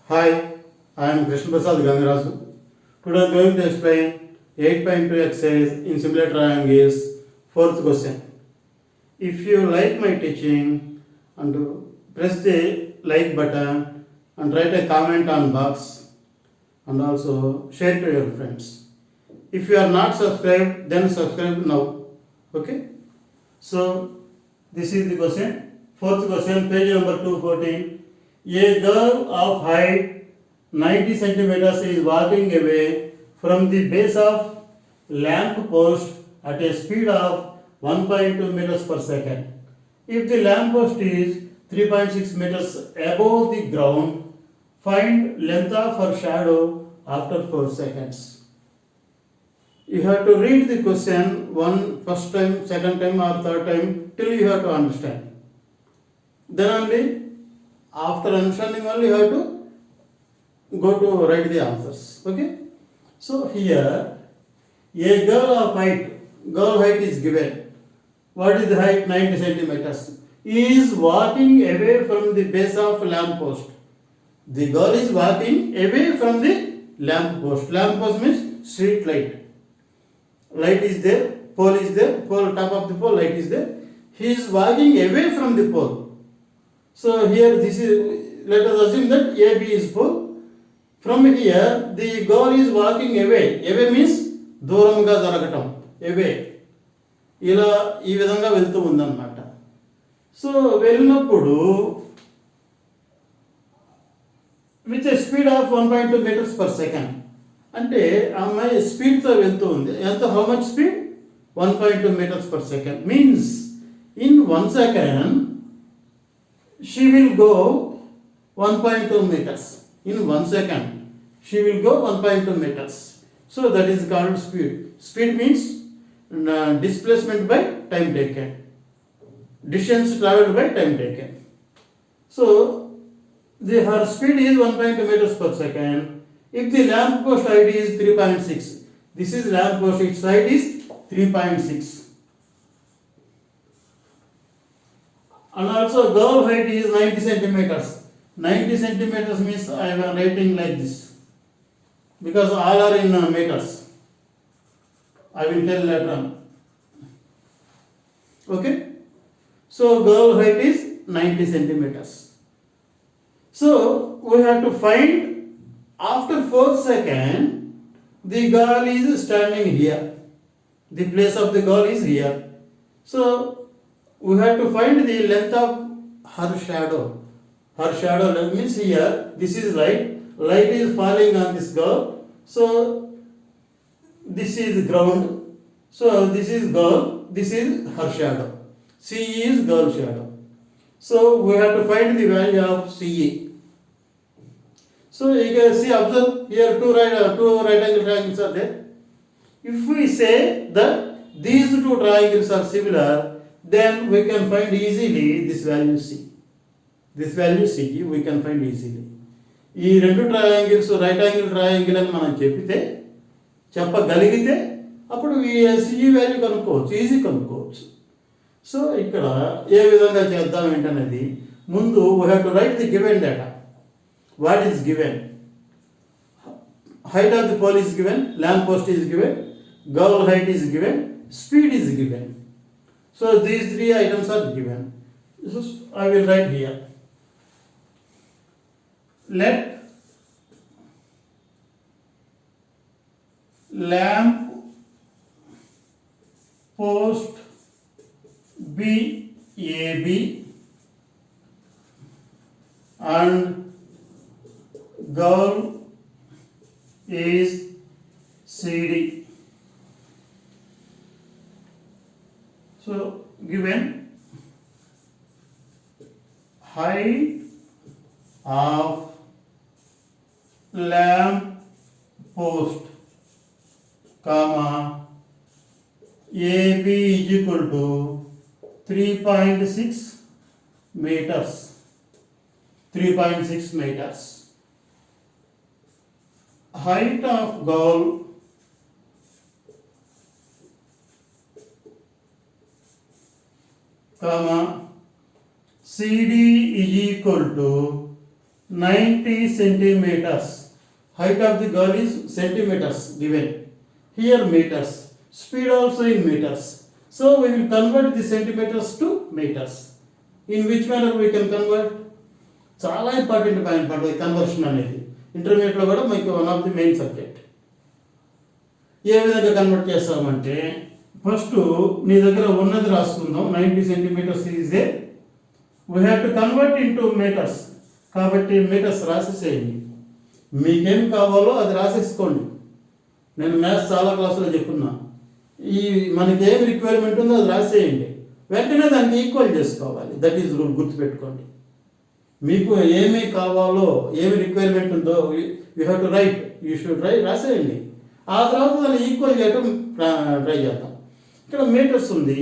Hi, I am Krishna Prasad Gangarasu. Today I am going to explain 8.2 exercise in similar triangles. Fourth question. If you like my teaching, and press the like button and write a comment on box and also share to your friends. If you are not subscribed, then subscribe now. Okay? So this is the question. Fourth question, page number 214. A girl of height 90 centimeters is walking away from the base of lamp post at a speed of 1.2 meters per second. If the lamp post is 3.6 meters above the ground, find length of her shadow after 4 seconds. You have to read the question first time, second time or third time till you have to understand. Then only after understanding only you have to go to write the answers. Okay. So here a girl height is given. What is the height? 90 centimeters. Is walking away from the base of lamp post. The girl is walking away from the lamp post. Lamp post means street light. Light is there, pole is there, pole, top of the pole, light is there. He is walking away from the pole. So here let us assume that AB is pole. From here the girl is walking away. Away means దూరంగా జరగటం. Away. ఇలా ఈ విధంగా వెళ్తూ ఉందన్నమాట. So వెళ్ళినప్పుడు with a speed of 1.2 meters per second. అంటే ఆ అమ్మాయి స్పీడ్తో వెళ్తూ ఉంది. ఎంత? How much speed? 1.2 meters per second. Means in 1 second she will go 1.2 meters. In 1 second she will go 1.2 meters. So that is called speed. Speed means displacement by time taken. Distance traveled by time taken. So her speed is 1.2 meters per second. If the lamp post height is 3.6, this is lamp post, its height is 3.6. And also girl height is 90 centimeters. 90 centimeters means I am writing like this because all are in meters. I will tell later on. Okay. So girl height is 90 centimeters. So we have to find after 4 seconds the girl is standing here. The place of the girl is here. So we have to find the length of her shadow. Her shadow length means here this is light. Light is falling on this girl. So this is ground. So this is girl. This is her shadow. CE is girl shadow. So we have to find the value of CE. So you can see, observe here two right angle triangles are there. If we say that these two triangles are similar, then we can find easily this value C. This value C we can find easily. ఈ రెండు triangles right angle triangle అని మనం చెప్పగలిగితే అప్పుడు ఈ CE value కనుక్కోవచ్చు, easy కనుక్కోవచ్చు. So ఇక్కడ ఏ విధంగా చేద్దాం ఏంటనేది ముందు we have to right the given data. What is given? Height of the pole is given, lamp post is given, girl height is given, speed is given. So these three items are given. So I will write here. Let lamp post be AB and girl is CD. So given height of lamp post, comma AB is equal to 3.6 meters. 3.6 meters. Height of girl comma CD is equal to 90 centimeters. Height of the girl is centimeters given. Here meters. Speed also in meters. So we will convert the centimeters to meters. In which manner we can convert? చాలా important point పడుతుంది conversion అనేది. ఇంటర్మీడియట్లో కూడా మీకు one of the main subject. ఏ విధంగా convert చేస్తామంటే first నీ దగ్గర ఉన్నది రాసుకుందాం. 90 centimetres is a we have to convert into metres. కాబట్టి మీటర్స్ రాసేసేయండి. మీకేం కావాలో అది రాసేసుకోండి. నేను మ్యాథ్స్ చాలా క్లాసులో చెప్పున్నా. ఈ మనకి ఏం రిక్వైర్మెంట్ ఉందో అది రాసేయండి. వెంటనే దానికి ఈక్వల్ చేసుకోవాలి. దట్ ఈజ్ రూల్, గుర్తుపెట్టుకోండి. మీకు ఏమి కావాలో ఏమి రిక్వైర్మెంట్ ఉందో you have to write, you should రాసేయండి. ఆ తర్వాత దాన్ని ఈక్వల్ చేయడం ట్రై చేద్దాం. ఇక్కడ మీటర్స్ ఉంది.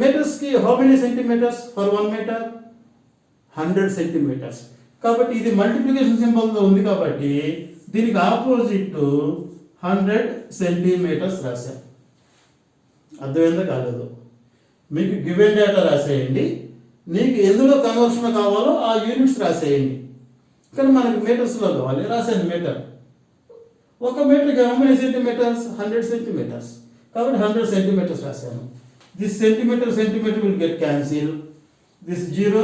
మీటర్స్కి how many centimetres for 1 metre? 100 centimetres. కాబట్టి ఇది మల్టిప్లికేషన్ సింబల్తో ఉంది కాబట్టి దీనికి ఆపోజిట్ 100 సెంటీమీటర్స్ రాశారు. అర్థమైందా కాలేదు? మీకు గివెన్ డేటా రాసేయండి. నీకు ఎందులో కన్వర్షన్ కావాలో ఆ యూనిట్స్ రాసేయండి. కానీ మనకు మీటర్స్లో కావాలి, రాసాను మీటర్. ఒక మీటర్కి హౌ మెనీ సెంటీమీటర్స్? 100 సెంటీమీటర్స్. కాబట్టి 100 సెంటీమీటర్స్ రాశాను. This centimetre will get cancel. This 0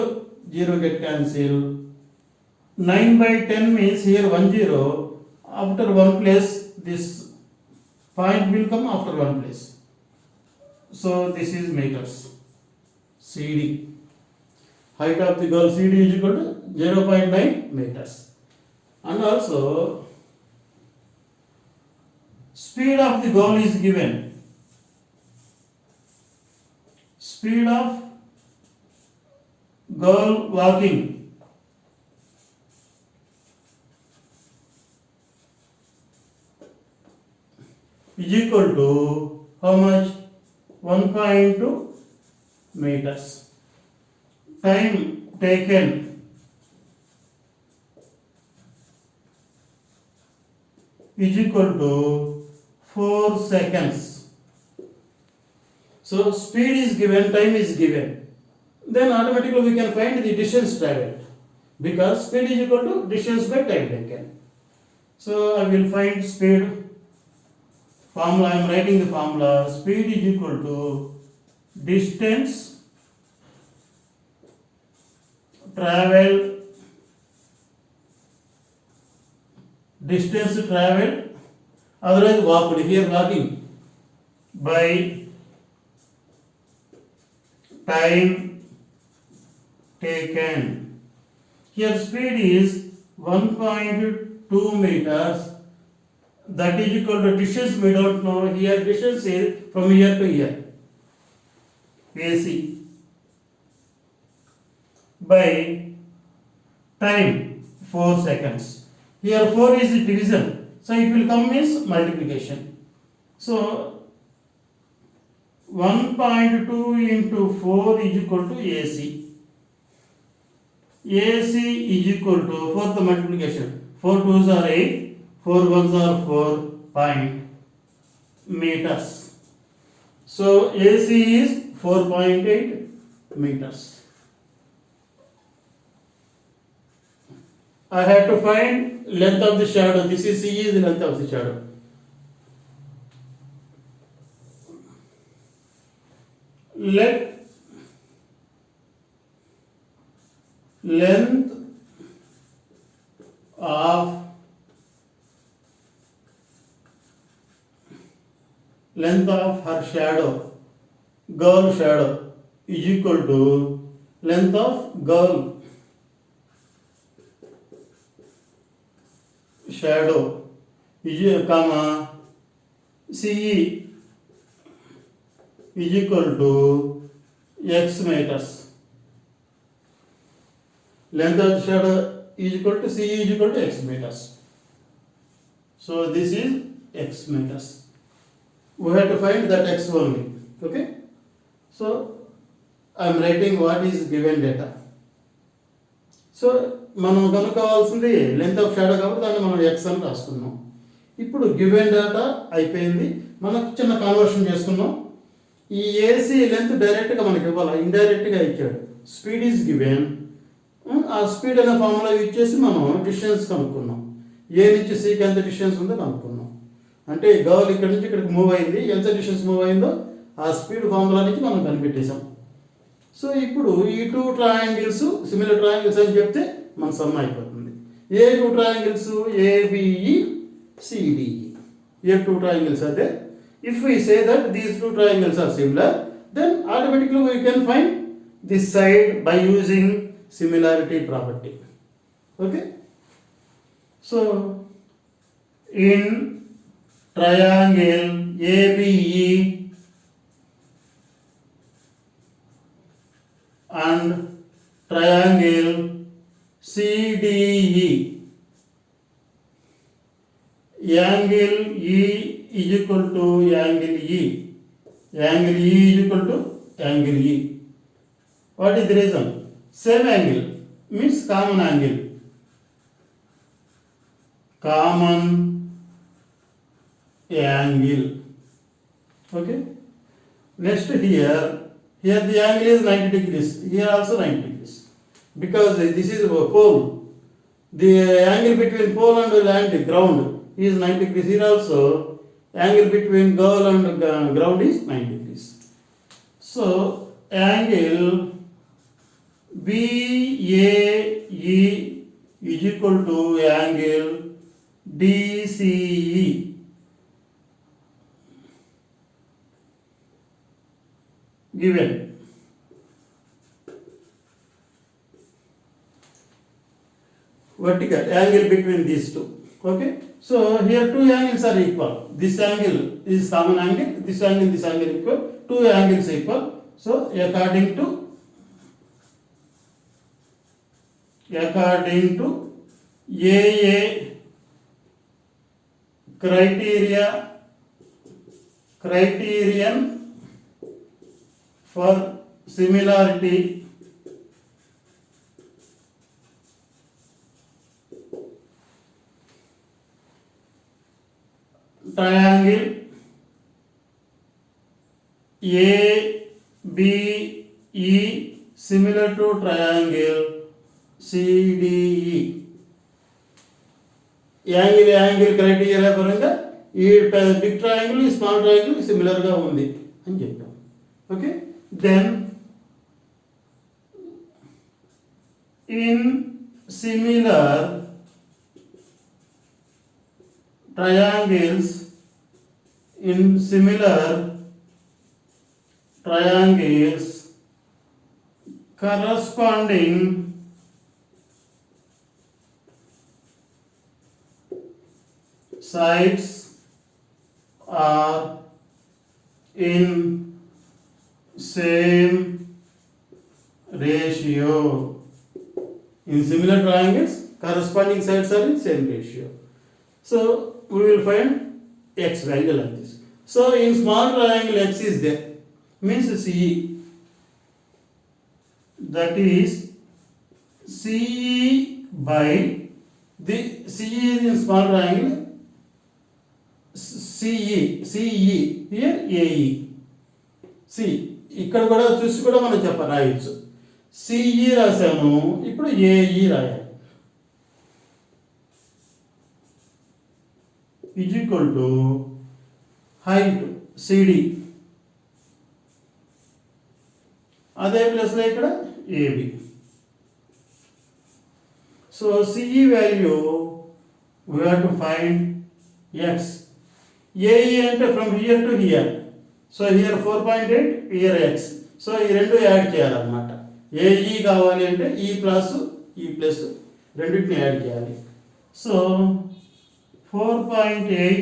get cancel. 9/10 means here 1 0. After one place, this point will come after one place. So this is meters. CD. Height of the girl CD is equal to 0.9 meters. And also speed of the girl is given. Speed of girl walking is equal to how much? 1.2 meters. Time taken is equal to 4 seconds. So speed is given, time is given. Then automatically we can find the distance traveled, because speed is equal to distance by time taken. So I will find speed. Formula, I am writing the formula. Speed is equal to distance traveled, otherwise walked, here walking, by time taken. Here speed is 1.2 meters. That is equal to distance we don't know. Here distance is from here to here, AC, by time 4 seconds. Here 4 is division, so it will come as multiplication. So 1.2 into 4 is equal to AC. AC is equal to, fourth multiplication, 4 2s are 8, 4 1s are 4 meters. So AC is 4.8 meters. I have to find length of the shadow. This is C is the length of the shadow. Let length of her shadow, girl shadow, is equal to length of girl shadow is comma CE is equal to x meters. Length of the shadow is equal to CE is equal to x meters. So this is x meters. We have to find that x only. Okay. So I am writing what is given data. So మనం కనుక్కోవాల్సింది length of shadow కాబట్టి దాన్ని మనం X అని రాసుకున్నాం. ఇప్పుడు given data అయిపోయింది, మనకు చిన్న కన్వర్షన్ చేసుకున్నాం. ఈ ఏసీ లెంత్ డైరెక్ట్గా మనకి ఇవ్వాలి, ఇండైరెక్ట్గా ఇచ్చాడు. స్పీడ్ ఈజ్ గివెన్, ఆ స్పీడ్ అనే ఫార్ములా యూజ్ చేసి మనం డిస్టెన్స్ కనుక్కున్నాం. ఏ నుంచి సికి ఎంత డిస్టెన్స్ ఉందో కనుక్కున్నాం. అంటే గర్ల్ ఇక్కడ నుంచి ఇక్కడికి మూవ్ అయింది, ఎంత డిస్టెన్స్ మూవ్ అయిందో ఆ స్పీడ్ ఫార్ములా నుంచి మనం కనిపెట్టేశాం. సో ఇప్పుడు ఈ టూ ట్రయాంగిల్స్ సిమిలర్ ట్రయాంగిల్స్ అని చెప్తే మన సమ్ అయిపోతుంది. ఏ టూ ట్రయాంగిల్స్? A B E C D E. ఏ టూ ట్రయాంగిల్స్ అయితే if we say that these two triangles are similar, then automatically we can find this side by using similarity property. Okay, so in triangle ABE and triangle CDE, angle E is equal to angle E. Angle E is equal to angle E. What is the reason? Same angle means common angle. Common angle. Okay. Next here the angle is 90 degrees. Here also 90 degrees. Because this is a pole. The angle between pole and land ground is 90 degrees. Here also angle between girl and ground is 90 degrees. So angle BAE is equal to angle DCE. Given vertical angle between these two. Okay, so here two angles are equal. This angle is common angle, this angle equal. Two angles equal. So according to AA criterion for similarity, triangle ABE similar to triangle CDE. Angle criteria పరంగా ఈ big triangle ఈ small triangle సిమిలర్గా ఉంది అని చెప్పాం. Okay, then in similar triangles corresponding sides are in same ratio. In similar triangles, corresponding sides are in same ratio. So we will find x value like this. So in small triangle x is there, means CE, that is CE by the CE is in small triangle CE here AE. C ఇక్కడ కూడా చూసి కూడా మనం రాయొచ్చు. CE రాసాము, ఇప్పుడు AE రాయాలి. is equal to height CD, అదే ప్లస్లో ఇక్కడ AB. So CE value we have to find x. AE అంటే from here to hear. So here 4.8, here x. So ఈ రెండు యాడ్ చేయాలన్నమాట. AE కావాలి అంటే ఈ ప్లస్ రెండింటిని యాడ్ చేయాలి. So 4.8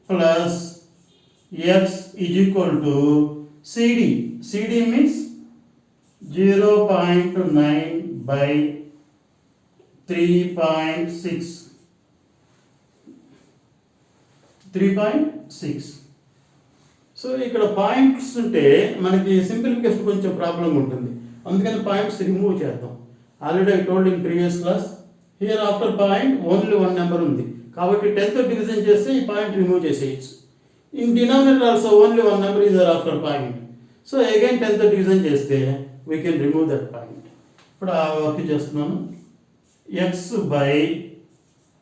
plus x is equal to CD. CD means 0.9 by 3.6. 3.6. So ఇక్కడ పాయింట్స్ ఉంటే మనకి సింప్లిఫికేషన్ కొంచెం ప్రాబ్లం ఉంటుంది, అందుకని పాయింట్స్ రిమూవ్ చేద్దాం. Already I told in previous class, here after point only one number ఉంది కాబట్టి 10తో డివిజన్ చేస్తే ఈ పాయింట్ రిమూవ్ చేసేయచ్చు. In denominator also only one number is after point. So again 10తో డివిజన్ చేస్తే we can remove that point. ఇప్పుడు ఆ వర్క్ చేస్తున్నాను. X by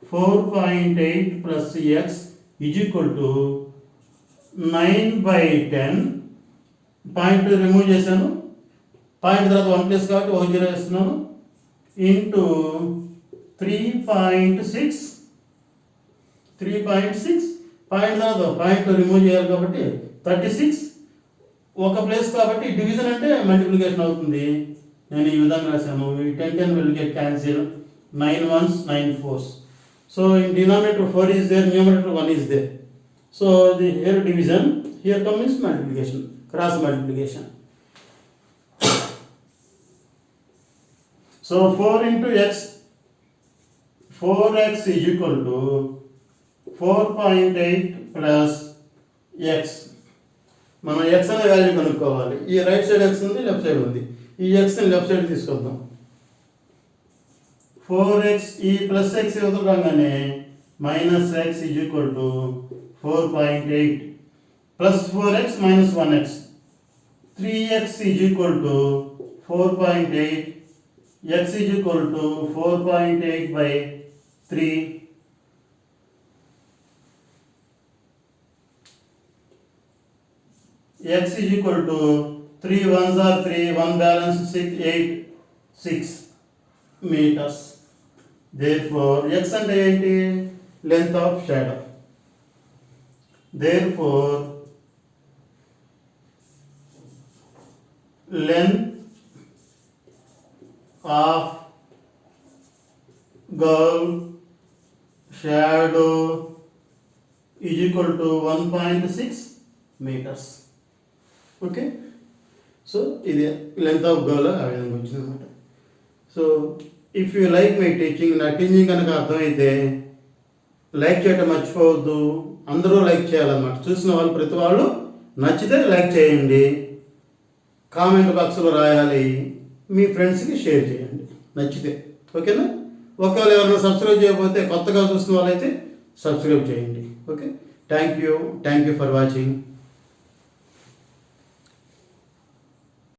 4.8 plus x is equal to 9/10. Point remove చేశాను, పాయింట్ తర్వాత 1 ప్లస్ కాబట్టి 1 0 వేస్తున్నాను, ఇంటూ 3.6. పాయింట్ తర్వాత పాయింట్ రిమూవ్ చేయాలి కాబట్టి 36. ఒక ప్లేస్ కాబట్టి డివిజన్ అంటే మల్టిప్లికేషన్ అవుతుంది. నేను ఈ విధంగా రాశాను. 10 will get cancel, 9 1s 9 4s. So in denominator 4 is there, numerator 1 is there. So the here division, here comes multiplication, cross multiplication. So 4 into x, 4x is equal to 4.8 plus x. మనం x అనే value కనుక్కోవాలి. ఈ right side x ఉంది, left side ఉంది. ఈ xని left side తీసుకొద్దాం. 4x ఈ ప్లస్ x ఎదురు రాగానే minus x is equal to 4.8 plus 4x minus 1x, 3x is equal to 4.8, x is equal to 4.8/3. x is equal to 3 1s are 3, 1 balance 6, 8, 6 meters. Therefore x అంటే ఏంటి? Length of shadow. Therefore length of girl shadow is equal to 1.6 meters. Okay, so ఇది length of girl ఆ విధంగా వచ్చిందన్నమాట. So if you like my teaching, నా teaching కనుక అర్థమైతే like చేయటం మర్చిపోవద్దు. అందరూ లైక్ చేయాలన్నమాట. చూసిన వాళ్ళు ప్రతి వాళ్ళు నచ్చితే లైక్ చేయండి, కామెంట్ బాక్స్లో రాయాలి, మీ ఫ్రెండ్స్కి షేర్ చేయండి నచ్చితే. ఓకేనా? ఒకవేళ ఎవరైనా సబ్స్క్రైబ్ చేయకపోతే, కొత్తగా చూసిన వాళ్ళైతే సబ్స్క్రైబ్ చేయండి. Okay, thank you for watching.